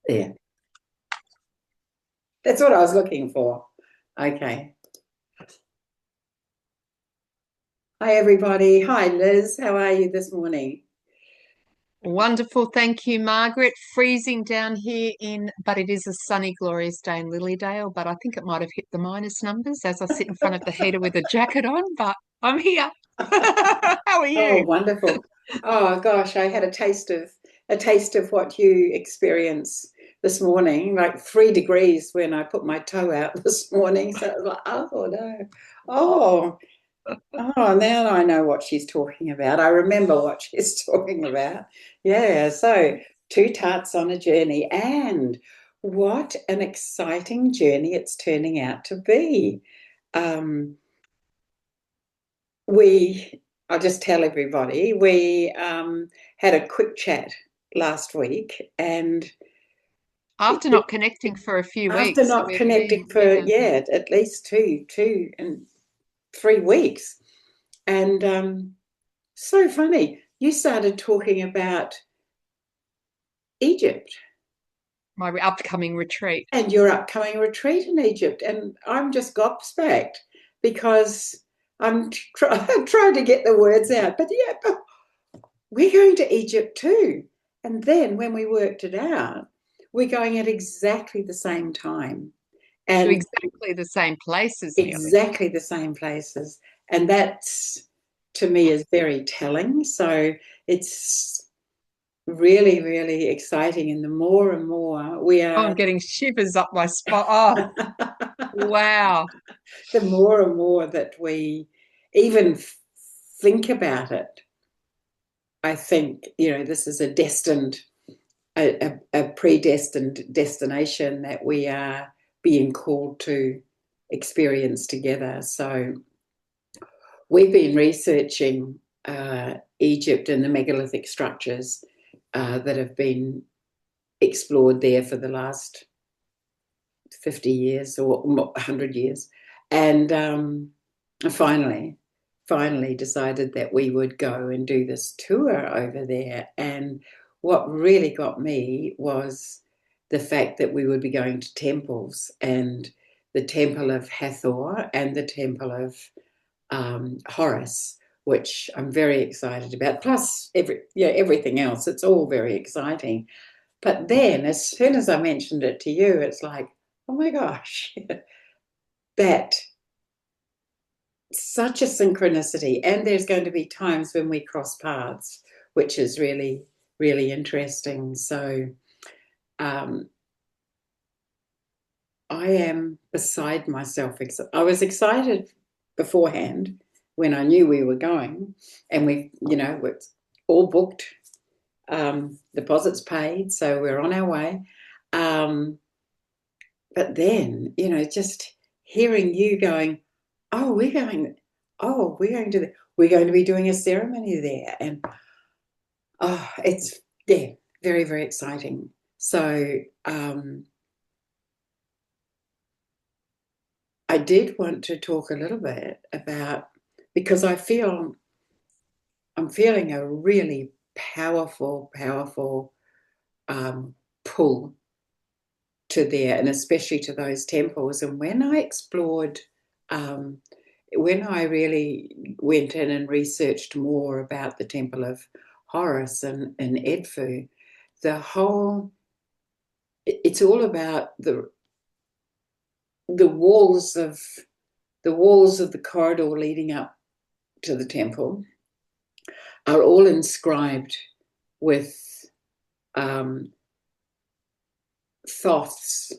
Yeah, that's what I was looking for. Okay. Hi, everybody. Hi, Liz. How are you this morning? Wonderful. Thank you, Margaret. Freezing down here but it is a sunny, glorious day in Lilydale, but I think it might have hit the minus numbers as I sit in front of the heater with a jacket on, but I'm here. How are Oh, you? wonderful. Oh gosh, I had a taste of what you experience this morning, like 3 degrees when I put my toe out this morning. So it was like, oh no. Oh, oh, now I know what she's talking about. I remember what she's talking about. Yeah, so two tarts on a journey, and what an exciting journey it's turning out to be. Um, we, I'll just tell everybody, we had a quick chat last week, and it, After not connecting for a few after weeks, not connecting for, yeah. yeah, at least two and 3 weeks, and so funny. You started talking about Egypt My upcoming retreat. and your upcoming retreat in Egypt, and I'm just gobsmacked because I'm trying to get the words out. But yeah, but we're going to Egypt too. And then when we worked it out, we're going at exactly the same time To and exactly the same places nearly. exactly the same places. And that's, to me, is very telling. So it's really, really exciting. And the more and more we Oh, I'm are, getting shivers up my spine. Oh, wow. the more and more that we even think about it, I think, this is a predestined destination that we are being called to experience together. So we've been researching Egypt and the megalithic structures that have been explored there for the last 50 years or 100 years. And finally, finally decided that we would go and do this tour over there. And what really got me was the fact that we would be going to temples, and the temple of Hathor and the temple of Horus, which I'm very excited about. Plus, everything else. It's all very exciting. But then, as soon as I mentioned it to you, it's like, oh my gosh, that such a synchronicity. And there's going to be times when we cross paths, which is really, really interesting. So um, I am beside myself. I was excited beforehand when I knew we were going, and it's all booked, deposits paid, so we're on our way. Um, but then, just hearing you going, oh, we're going to be doing a ceremony there, and it's, yeah, very, very exciting. So I did want to talk a little bit about, because I'm feeling a really powerful, powerful um, pull to there, and especially to those temples. And um, when I really went in and researched more about the Temple of Horus and Edfu, the whole, it's all about the walls of the walls of the corridor leading up to the temple are all inscribed with um, Thoth's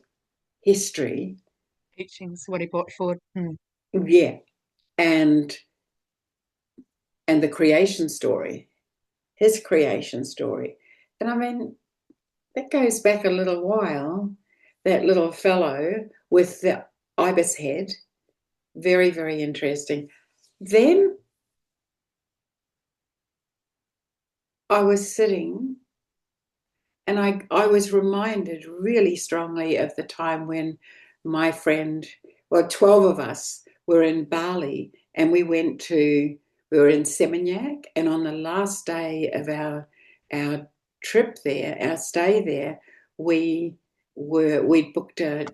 history. Teachings, what he brought forward. Yeah, and the creation story, his creation story. And I mean, that goes back a little while. That little fellow with the ibis head, very, very interesting. Then I was sitting, and I was reminded really strongly of the time when my friend, well, 12 of us were in Bali, and we were in Seminyak, and on the last day of our trip there, our stay there, we booked a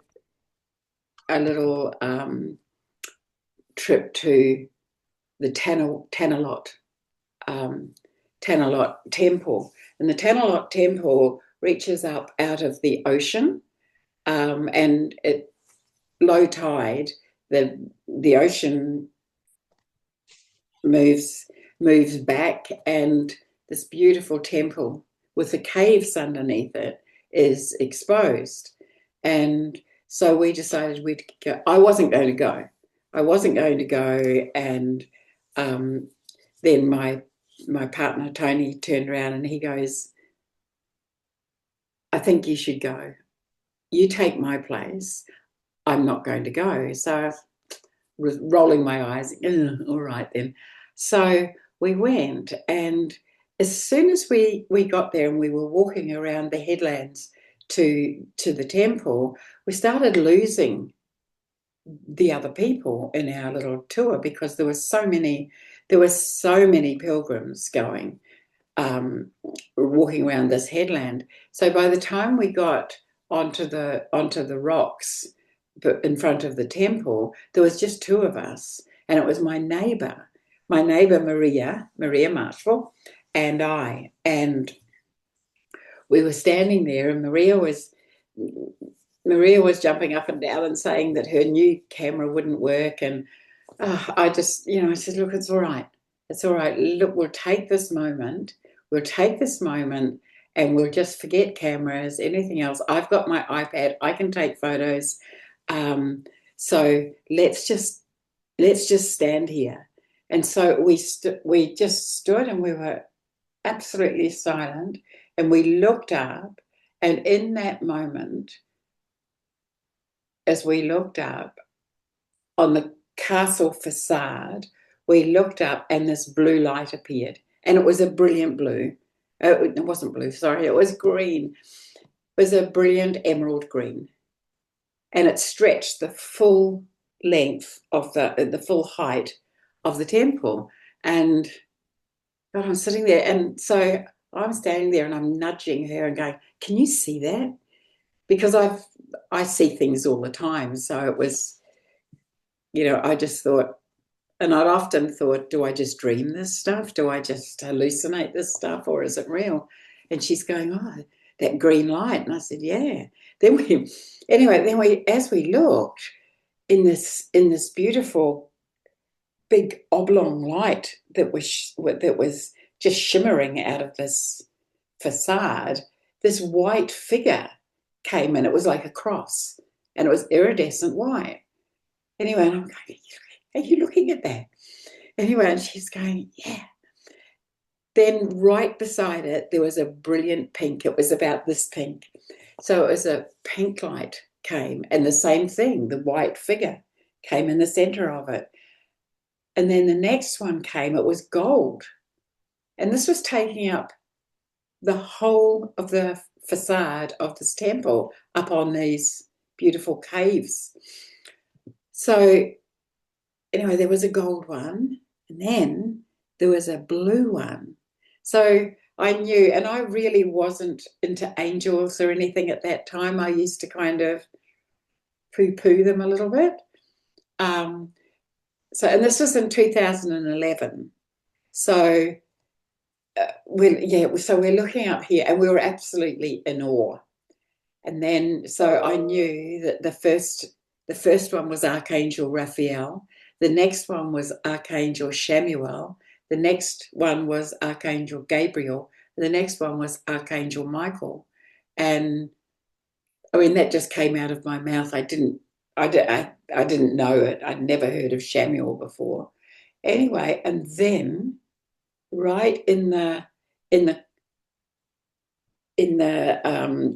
little trip to the Tanalot temple, and the Tanalot temple reaches up out of the ocean, and at low tide, the ocean moves back, and this beautiful temple with the caves underneath it is exposed. And so we decided we'd go. I wasn't going to go. And then my partner Tony turned around and he goes, I think you should go. You take my place. I'm not going to go. So I was rolling my eyes. All right then. So we went, and as soon as we got there and we were walking around the headlands to the temple, we started losing the other people in our little tour, because there were so many pilgrims going, walking around this headland. So by the time we got onto the rocks in front of the temple, there was just two of us, and it was my neighbour Maria Marshall, and I. And we were standing there, and Maria was jumping up and down and saying that her new camera wouldn't work. And I just, I said, look, it's all right. Look, we'll take this moment, and we'll just forget cameras, anything else. I've got my iPad, I can take photos. So let's just stand here. And so we just stood, and we were absolutely silent, and we looked up, and in that moment, as we looked up on the castle facade, we looked up and this blue light appeared, and it was a brilliant blue. It wasn't blue, sorry, it was green. It was a brilliant emerald green, and it stretched the full length of the full height of the temple. And God, I'm sitting there, and so I'm standing there and I'm nudging her and going, can you see that? Because I see things all the time. So it was, I just thought, and I'd often thought, do I just dream this stuff? Do I just hallucinate this stuff, or is it real? And she's going, oh, that green light. And I said, yeah. Then as we looked in this beautiful big oblong light that was just shimmering out of this facade, this white figure came in. It was like a cross, and it was iridescent white. Anyway, and I'm going, are you looking at that? Anyway, and she's going, yeah. Then right beside it, there was a brilliant pink. It was about this pink. So it was a pink light came, and the same thing, the white figure came in the center of it. And then the next one came, it was gold. And this was taking up the whole of the facade of this temple up on these beautiful caves. So anyway, there was a gold one, and then there was a blue one. So I knew, and I really wasn't into angels or anything at that time. I used to kind of poo-poo them a little bit. And this was in 2011. So we're looking up here, and we were absolutely in awe. And then, so I knew that the first one was Archangel Raphael. The next one was Archangel Shamuel. The next one was Archangel Gabriel. The next one was Archangel Michael. And I mean, that just came out of my mouth. I didn't know it. I'd never heard of Shamuel before. Anyway, and then right in the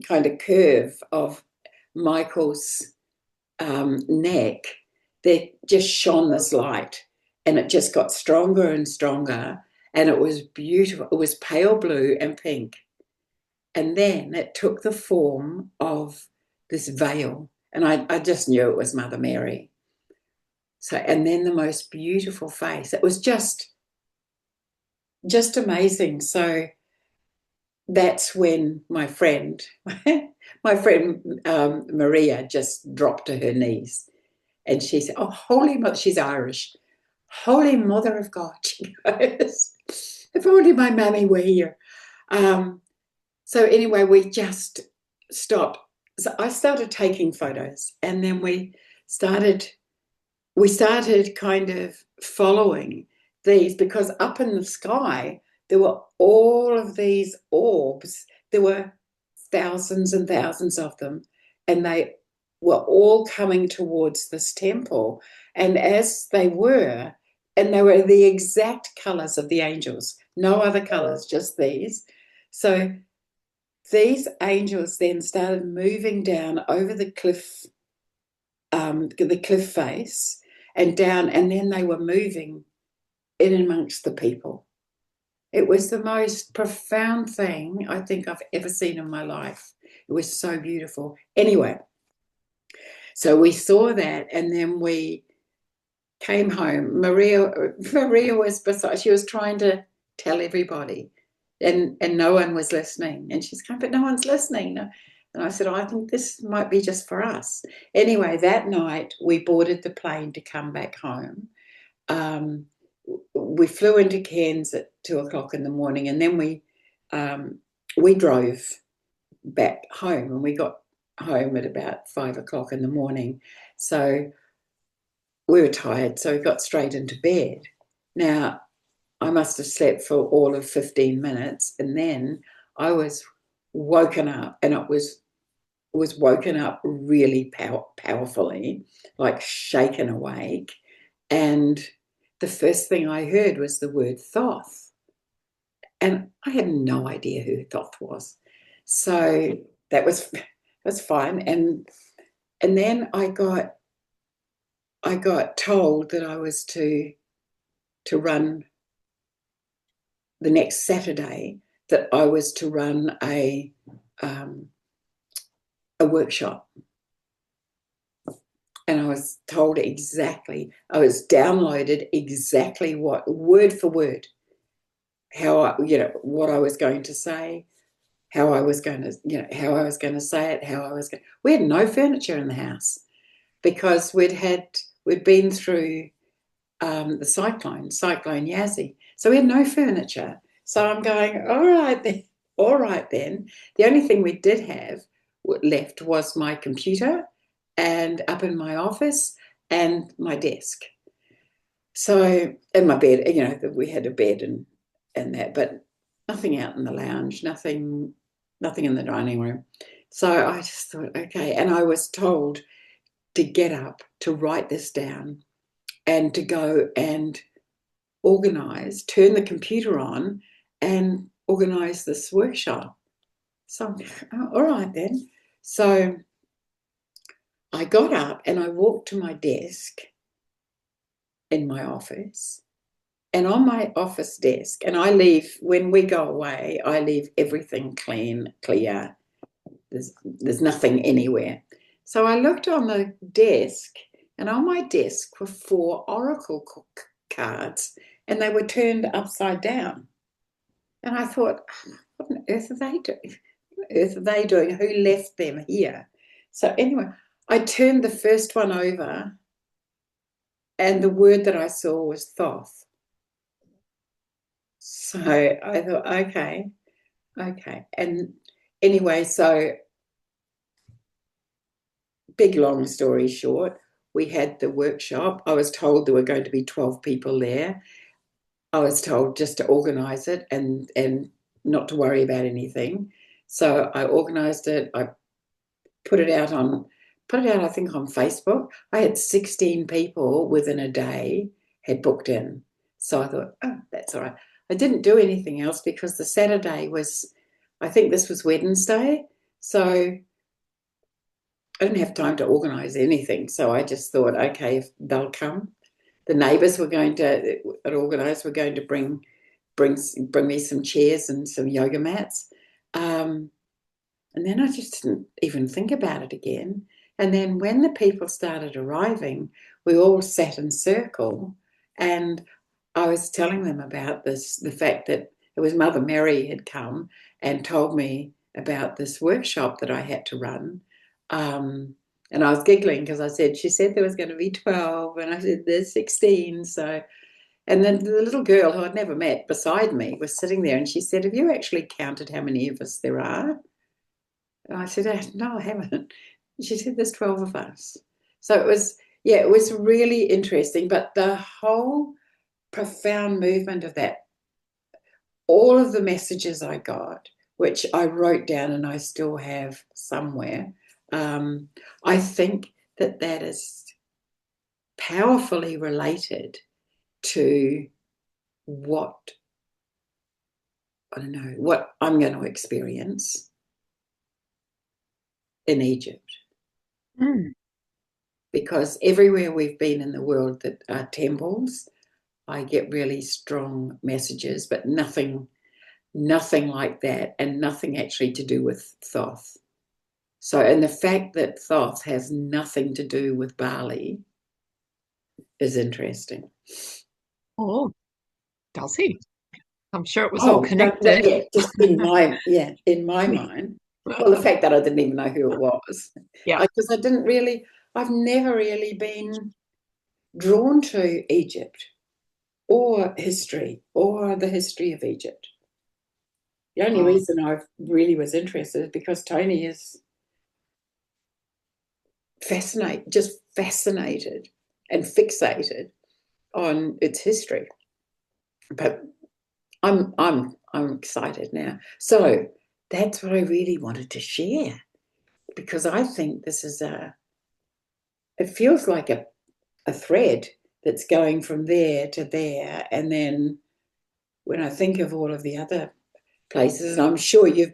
kind of curve of Michael's neck, there just shone this light, and it just got stronger and stronger, and it was beautiful. It was pale blue and pink, and then it took the form of this veil, and I just knew it was Mother Mary. So, and then the most beautiful face. It was just amazing. So that's when my friend, Maria just dropped to her knees, and she said, "Oh, holy mother," she's Irish. "Holy Mother of God," she goes, "if only my mammy were here." So anyway, we just stopped. So I started taking photos, and then we started kind of following these, because up in the sky there were all of these orbs. There were thousands and thousands of them, and they were all coming towards this temple. And as they were, and they were the exact colors of the angels, no other colors, just these. So these angels then started moving down over the cliff face and down, and then they were moving in amongst the people. It was the most profound thing I think I've ever seen in my life. It was so beautiful. Anyway, so we saw that, and then we came home. Maria was beside, she was trying to tell everybody, and no one was listening. And she's going, "But no one's listening." And I said, "Oh, I think this might be just for us." Anyway, that night we boarded the plane to come back home. We flew into Cairns at 2:00 in the morning, and then we drove back home, and we got home at about 5:00 in the morning. So we were tired, so we got straight into bed. Now, I must have slept for all of 15 minutes, and then I was woken up, and it was woken up really powerfully, like shaken awake. And the first thing I heard was the word Thoth. And I had no idea who Thoth was. So that was fine. And then I got told that I was to run the next Saturday, that I was to run a workshop. And I was told exactly, I was downloaded exactly what, word for word, how what I was going to say, how I was going to, how I was going to say it, we had no furniture in the house, because we'd been through the cyclone Yazzie. So we had no furniture. So I'm going, all right then. The only thing we did have left was my computer, and up in my office, and my desk. So, and my bed, we had a bed and that, but nothing out in the lounge, nothing in the dining room. So I just thought, okay. And I was told to get up, to write this down, and to go and organize, turn the computer on and organize this workshop. So, all right then. So I got up and I walked to my desk in my office, and on my office desk, and I leave, when we go away, I leave everything clear. There's nothing anywhere. So I looked on the desk, and on my desk were 4 oracle cards, and they were turned upside down. And I thought, what on earth are they doing? What on earth are they doing? Who left them here? So anyway, I turned the first one over, and the word that I saw was Thoth. So I thought, okay. And anyway, so big, long story short, we had the workshop. I was told there were going to be 12 people there. I was told just to organise it and not to worry about anything. So I organised it. I put it out, I think, on Facebook. I had 16 people within a day had booked in. So I thought, oh, that's all right. I didn't do anything else, because the Saturday was, I think this was Wednesday. So I didn't have time to organise anything. So I just thought, okay, if they'll come. The neighbours were going to bring me some chairs and some yoga mats. And then I just didn't even think about it again. And then when the people started arriving, we all sat in circle, and I was telling them about the fact that it was Mother Mary had come, and told me about this workshop that I had to run. And I was giggling because I said, she said there was going to be 12, and I said, there's 16. So, and then the little girl who I'd never met beside me was sitting there, and she said, have you actually counted how many of us there are? And I said, no, I haven't. She said, there's 12 of us. So it was, yeah, it was really interesting. But the whole profound movement of that, all of the messages I got, which I wrote down and I still have somewhere, I think that that is powerfully related to what, I don't know, what I'm going to experience in Egypt. Mm. Because everywhere we've been in the world that are temples, I get really strong messages, but nothing like that, and nothing actually to do with Thoth. So, and the fact that Thoth has nothing to do with Bali is interesting. Oh, does he? I'm sure it was all Oh, connected. yeah, just in my mind. Well, the fact that I didn't even know who it was, Yeah. because I've never really been drawn to Egypt or history or the history of Egypt. The only reason I really was interested is because Tony is fascinated and fixated on its history. But I'm excited now. So that's what I really wanted to share, because I think this is it feels like a thread that's going from there to there. And then when I think of all of the other places, and I'm sure you've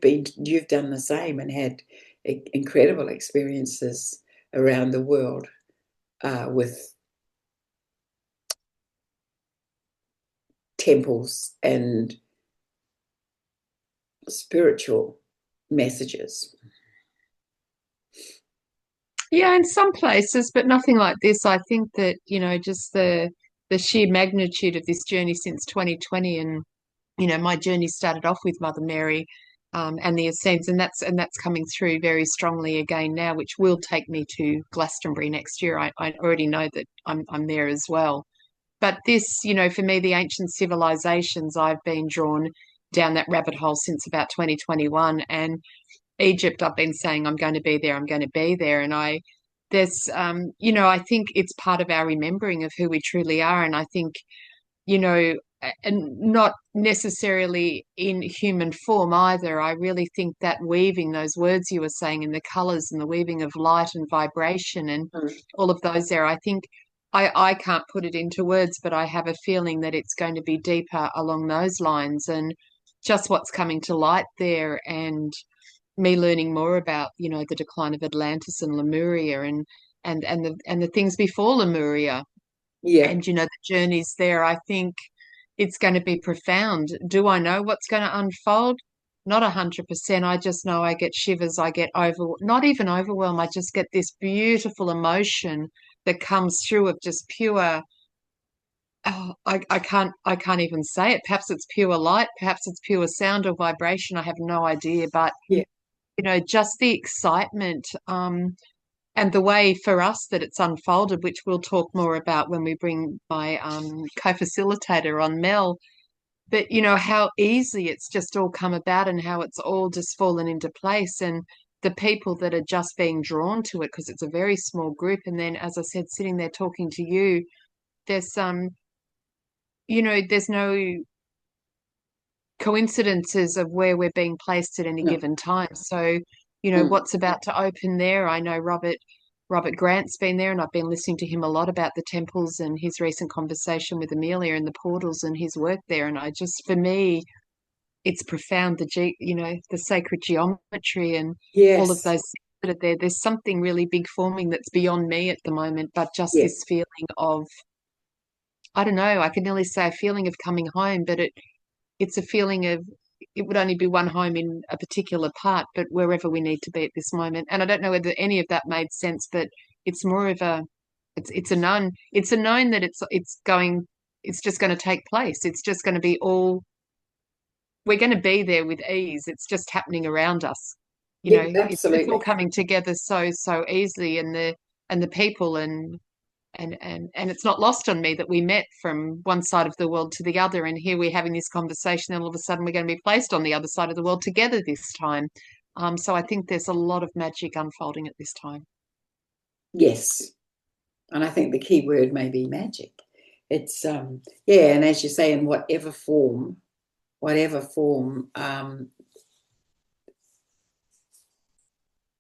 done the same and had incredible experiences around the world with temples and spiritual messages. Yeah, in some places, but nothing like this. I think that, just the sheer magnitude of this journey since 2020, and my journey started off with Mother Mary, and the ascents, and that's coming through very strongly again now, which will take me to Glastonbury next year. I already know that I'm there as well. But this, for me, the ancient civilizations, I've been drawn down that rabbit hole since about 2021, and Egypt, I've been saying I'm going to be there, I'm going to be there. And I think it's part of our remembering of who we truly are. And I think, and not necessarily in human form either. I really think that weaving those words you were saying and the colors and the weaving of light and vibration and all of those there, I think I can't put it into words, but I have a feeling that it's going to be deeper along those lines, and just what's coming to light there, and me learning more about, the decline of Atlantis and Lemuria, and the things before Lemuria, Yeah, and the journeys there. I think it's going to be profound. Do I know what's going to unfold? Not 100%. I just know I get shivers. I get not even overwhelmed. I just get this beautiful emotion that comes through of just pure. Oh, I can't even say it. Perhaps it's pure light. Perhaps it's pure sound or vibration. I have no idea. But yeah, just the excitement, and the way for us that it's unfolded, which we'll talk more about when we bring my co-facilitator on, Mel. But how easily it's just all come about, and how it's all just fallen into place, and the people that are just being drawn to it because it's a very small group. And then, as I said, sitting there talking to you, there's there's no coincidences of where we're being placed at any no, given time. So, mm, what's about to open there. I know Robert Grant's been there, and I've been listening to him a lot about the temples and his recent conversation with Amelia and the portals and his work there. And I just, for me, it's profound, the sacred geometry and all of yes, those things that are there. There's something really big forming that's beyond me at the moment, but just yeah, this feeling of, I don't know, I can nearly say a feeling of coming home, but it's a feeling of, it would only be one home in a particular part, but wherever we need to be at this moment. And I don't know whether any of that made sense, but it's more of it's a known, that it's just going to take place. It's just going to be all we're going to be there with ease. It's just happening around us. You Yeah, know, it's all absolutely. coming together so easily, and the people and it's not lost on me that we met from one side of the world to the other, and here we're having this conversation, and all of a sudden we're going to be placed on the other side of the world together this time. So I think there's a lot of magic unfolding at this time. Yes. And I think the key word may be magic. It's yeah, and as you say, in whatever form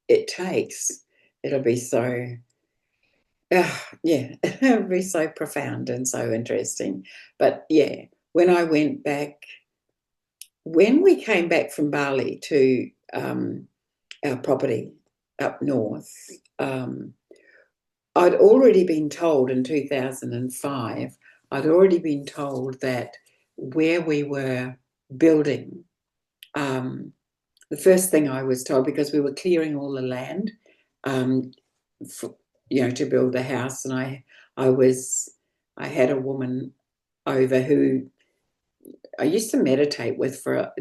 it takes, it'll be so yeah, it'll be so profound and so interesting. But yeah, when we came back from Bali to our property up north, I'd already been told in 2005, I'd already been told that where we were building, the first thing I was told, because we were clearing all the land, for, to build the house, and I had a woman over who I used to meditate with for,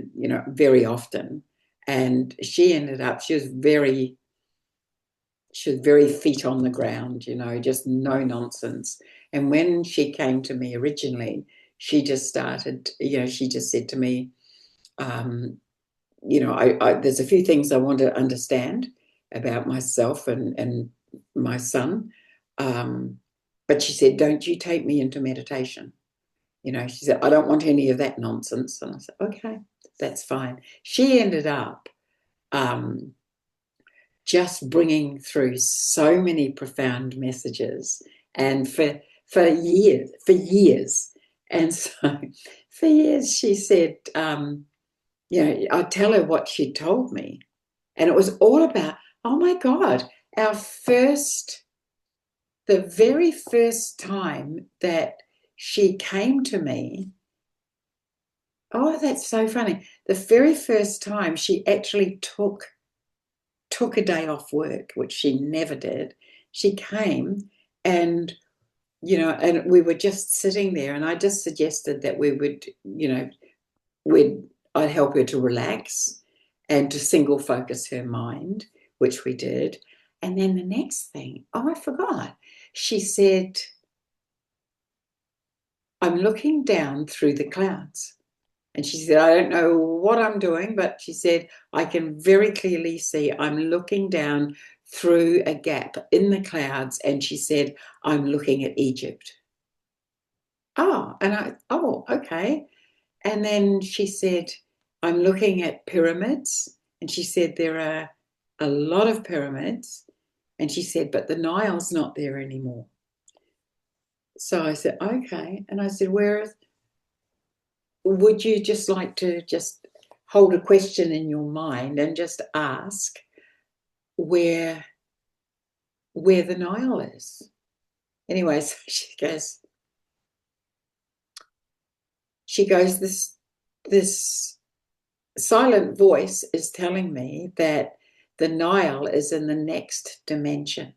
very often, and she was very feet on the ground, just no nonsense. And when she came to me originally, she just started, she just said to me, there's a few things I want to understand about myself and my son. But she said, don't you take me into meditation. She said, I don't want any of that nonsense. And I said, okay, that's fine. She ended up just bringing through so many profound messages, and for years. And so for years she said, I'd tell her what she told me, and it was all about, oh my God, the very first time that she came to me. Oh, that's so funny. The very first time she actually took a day off work, which she never did. She came, and and we were just sitting there, and I just suggested that we would, I'd help her to relax and to single focus her mind, which we did. And then the next thing, oh, I forgot. She said, I'm looking down through the clouds. And she said, I don't know what I'm doing, but she said, I can very clearly see I'm looking down through a gap in the clouds. And she said, I'm looking at Egypt. Okay. And then she said, I'm looking at pyramids. And she said, there are a lot of pyramids. And she said, but the Nile's not there anymore. So I said, okay. And I said, would you just like to just hold a question in your mind and just ask where the Nile is? Anyway, so she goes, this silent voice is telling me that the Nile is in the next dimension.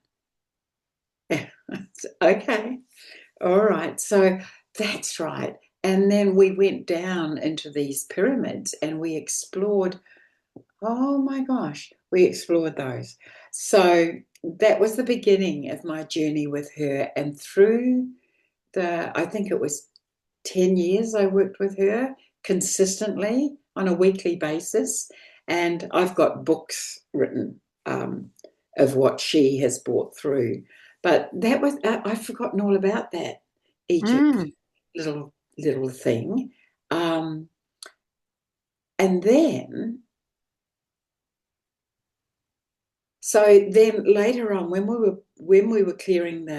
Okay, all right, so that's right. And then we went down into these pyramids and we explored. Oh my gosh, we explored those. So that was the beginning of my journey with her. And through I think it was 10 years I worked with her consistently on a weekly basis. And I've got books written of what she has brought through. But that was, I've forgotten all about that Egypt little thing. And then, so then later on, when we were clearing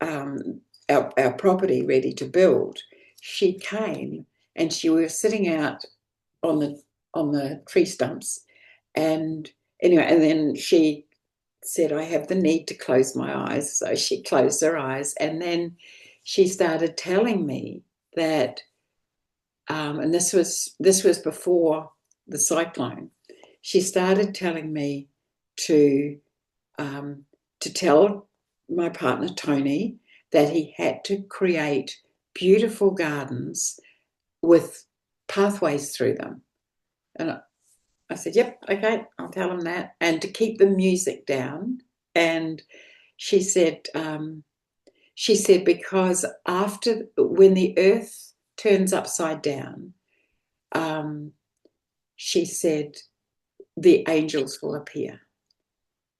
our property ready to build, she came, and she was sitting out on the tree stumps, and anyway, and then she said, I have the need to close my eyes. So she closed her eyes, and then she started telling me that, and this was before the cyclone. She started telling me to tell my partner Tony that he had to create beautiful gardens with pathways through them. And I said, yep, okay, I'll tell them that. And to keep the music down. And she said, because when the earth turns upside down, she said, the angels will appear.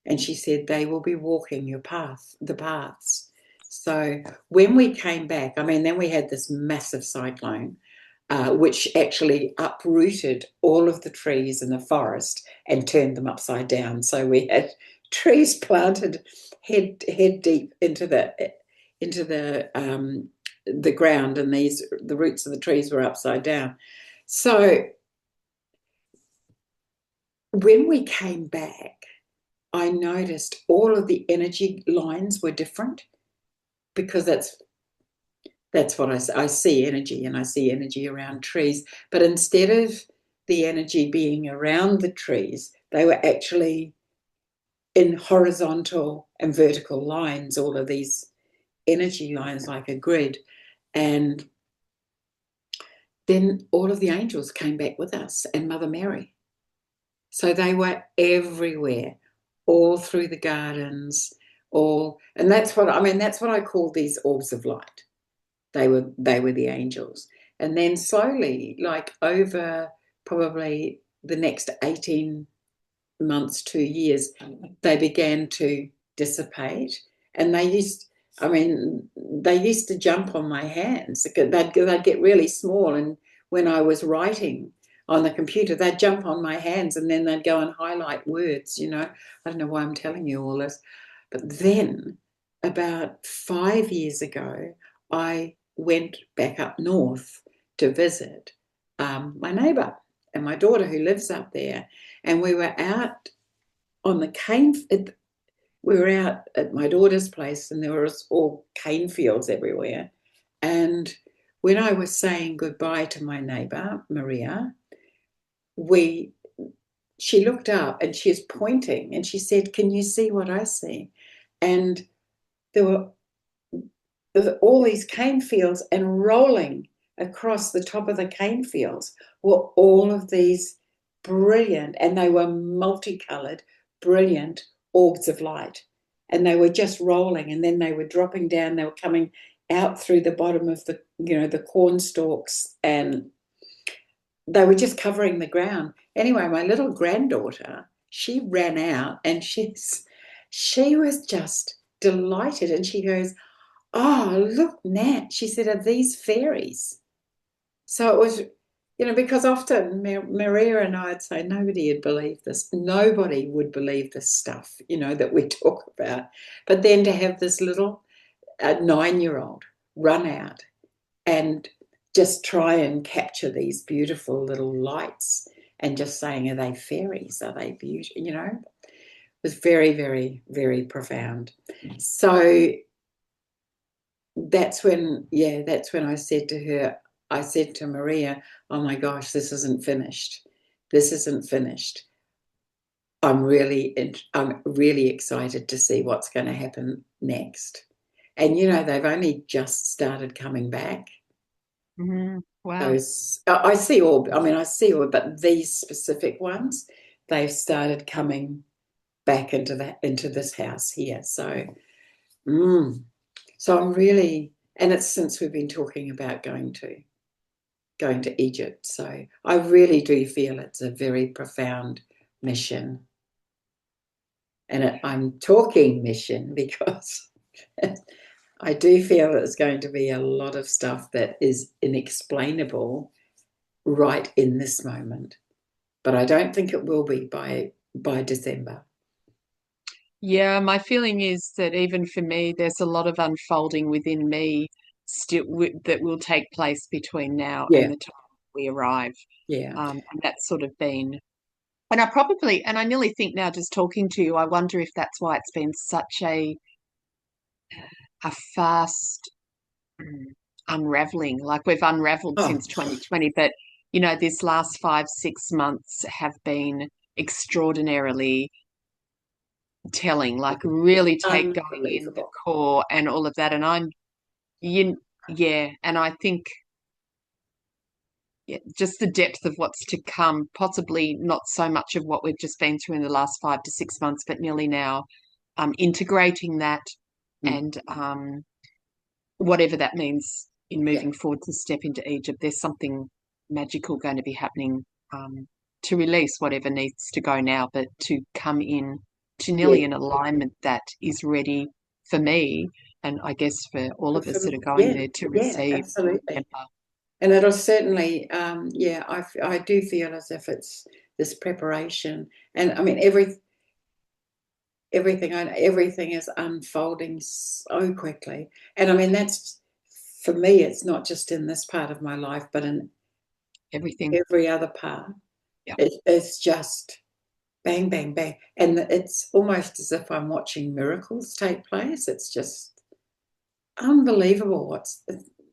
And she said, they will be walking the paths. So when we came back, then we had this massive cyclone, which actually uprooted all of the trees in the forest and turned them upside down. So we had trees planted head deep into the ground, and the roots of the trees were upside down. So when we came back, I noticed all of the energy lines were different, because that's what I see energy, and I see energy around trees. But instead of the energy being around the trees, they were actually in horizontal and vertical lines, all of these energy lines like a grid. And then all of the angels came back with us, and Mother Mary. So they were everywhere, all through the gardens, and that's what I call these orbs of light. They were the angels. And then slowly, like over probably the next 18 months, 2 years, they began to dissipate. And they used to jump on my hands. They'd get really small. And when I was writing on the computer, they'd jump on my hands, and then they'd go and highlight words. I don't know why I'm telling you all this. But then about 5 years ago, I went back up north to visit my neighbour and my daughter who lives up there. And we were out on the cane. We were out at my daughter's place, and there was all cane fields everywhere. And when I was saying goodbye to my neighbour, Maria, she looked up and she was pointing, and she said, "Can you see what I see?" And there were all these cane fields, and rolling across the top of the cane fields were all of these brilliant, and they were multicolored, brilliant orbs of light. And they were just rolling, and then they were dropping down. They were coming out through the bottom of the corn stalks, and they were just covering the ground. Anyway, my little granddaughter, she ran out, and she was just delighted. And she goes, "Oh, look, Nat," she said, "are these fairies?" So it was, because often Maria and I would say nobody would believe this. Nobody would believe this stuff, that we talk about. But then to have this little 9-year-old run out and just try and capture these beautiful little lights, and just saying, are they fairies? Are they beautiful? It was very, very, very profound. So that's when I said to her, I said to Maria, "Oh my gosh, this isn't finished. This isn't finished. I'm really excited to see what's going to happen next." And they've only just started coming back. Mm-hmm. Wow. I see all, but these specific ones, they've started coming back into this house here. So, so I'm really, and it's since we've been talking about going to Egypt. So I really do feel it's a very profound mission. And I'm talking mission because I do feel it's going to be a lot of stuff that is inexplainable right in this moment. But I don't think it will be by December. Yeah, my feeling is that even for me, there's a lot of unfolding within me still that will take place between now and the time we arrive. Yeah. And that's sort of been, and I nearly think now, just talking to you, I wonder if that's why it's been such a fast unraveling. Like we've unraveled since 2020, but this last 5-6 months have been extraordinarily telling, like really going in the core and all of that. And and I think yeah, just the depth of what's to come, possibly not so much of what we've just been through in the last 5 to 6 months, but nearly now, integrating that Mm. and whatever that means in Yeah, moving forward to step into Egypt. There's something magical going to be happening to release whatever needs to go now, but to come in to yeah. nearly an alignment that is ready for me, and I guess for all of us that are going Yeah, there to yeah, receive and absolutely. remember. And it'll certainly, yeah, I do feel as if it's this preparation, and I mean everything is unfolding so quickly, and I mean that's for me. It's not just in this part of my life, but in Everything. every other part. Yeah. It's just bang, bang, bang, and it's almost as if I'm watching miracles take place. It's just unbelievable.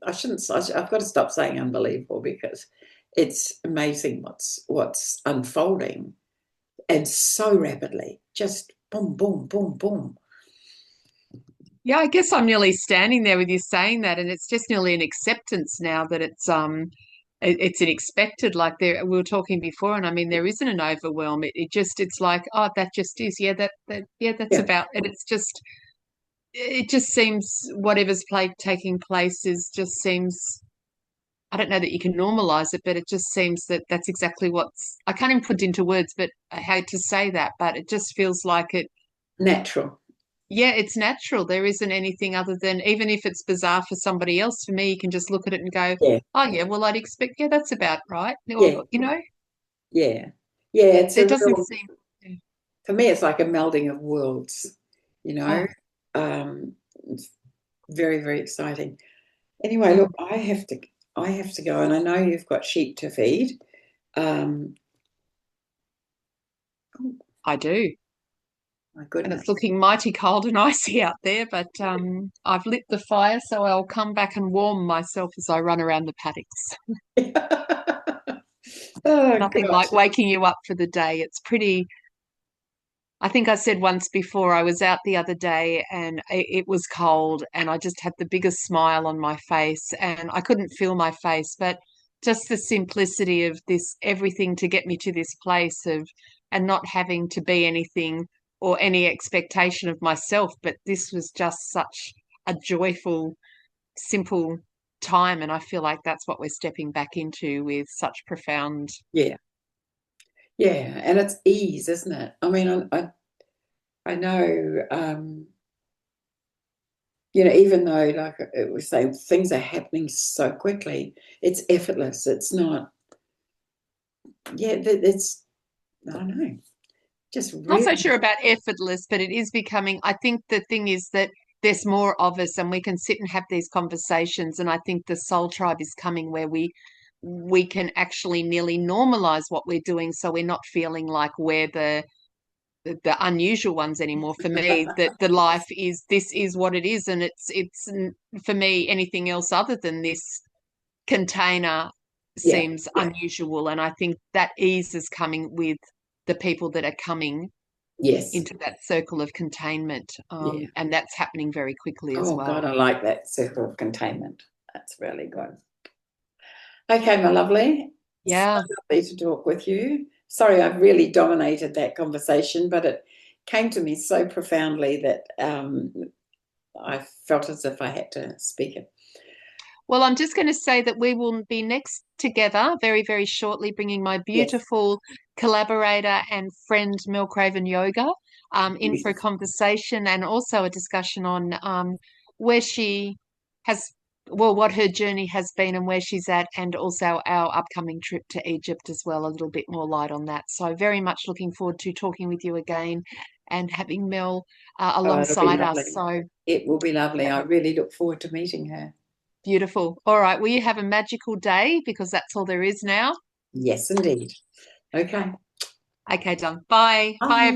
I shouldn't. I've got to stop saying unbelievable because it's amazing what's unfolding and so rapidly. Just boom, boom, boom, boom. Yeah, I guess I'm nearly standing there with you saying that, and it's just nearly an acceptance now that it's an expected, like there we were talking before, and I mean there isn't an overwhelm. It's like, oh, that just is, yeah, that yeah, that's Yeah, about it. It just seems whatever's taking place is just seems, I don't know that you can normalize it, but it just seems that that's exactly what's, I can't even put it into words, but I hate to say that, but it just feels like it. natural. Yeah, it's natural. There isn't anything other than, even if it's bizarre for somebody else, for me, you can just look at it and go, Yeah, oh, yeah, well, I'd expect, yeah, that's about right. yeah, Or, you know, yeah, yeah. It's there a doesn't real. seem, yeah. For me, it's like a melding of worlds. You know, Oh, it's very, very exciting. Anyway, look, mm, I have to go, and I know you've got sheep to feed. Um, oh I do. my And it's goodness. looking mighty cold and icy out there, but I've lit the fire, so I'll come back and warm myself as I run around the paddocks. Oh Nothing gosh. like waking you up for the day. It's pretty, I think I said once before, I was out the other day and it was cold and I just had the biggest smile on my face and I couldn't feel my face, but just the simplicity of this, everything to get me to this place of, and not having to be anything or any expectation of myself, but this was just such a joyful, simple time. And I feel like that's what we're stepping back into with such profound. Yeah, yeah, and it's ease, isn't it? I mean, I know, even though, like it was saying, things are happening so quickly, it's effortless. It's not, yeah, it's, I don't know, just Not so really, sure about effortless, but it is becoming. I think the thing is that there's more of us and we can sit and have these conversations. And I think the soul tribe is coming where we can actually nearly normalize what we're doing so we're not feeling like we're the unusual ones anymore. For me, that the life is, this is what it is, and for me, anything else other than this container yeah, seems unusual. And I think that ease is coming with the people that are coming yes, into that circle of containment. yeah. And that's happening very quickly as Oh God, well. I like that circle of containment. That's really good. Okay, my lovely. So Yeah. lovely to talk with you. Sorry, I've really dominated that conversation, but it came to me so profoundly that I felt as if I had to speak it. Well, I'm just going to say that we will be next together very, very shortly, bringing my Yes, beautiful collaborator and friend, Milk Yoga, in for a yes. conversation and also a discussion on where she has, well, what her journey has been and where she's at, and also our upcoming trip to Egypt as well, a little bit more light on that. So, very much looking forward to talking with you again and having Mel Oh, it'll be alongside us. lovely. So, It will be lovely. yeah. I really look forward to meeting her. Beautiful. All right. Well, you have a magical day because that's all there is now. Yes, indeed. Okay. Okay, done. Bye. Bye, Bye. everyone.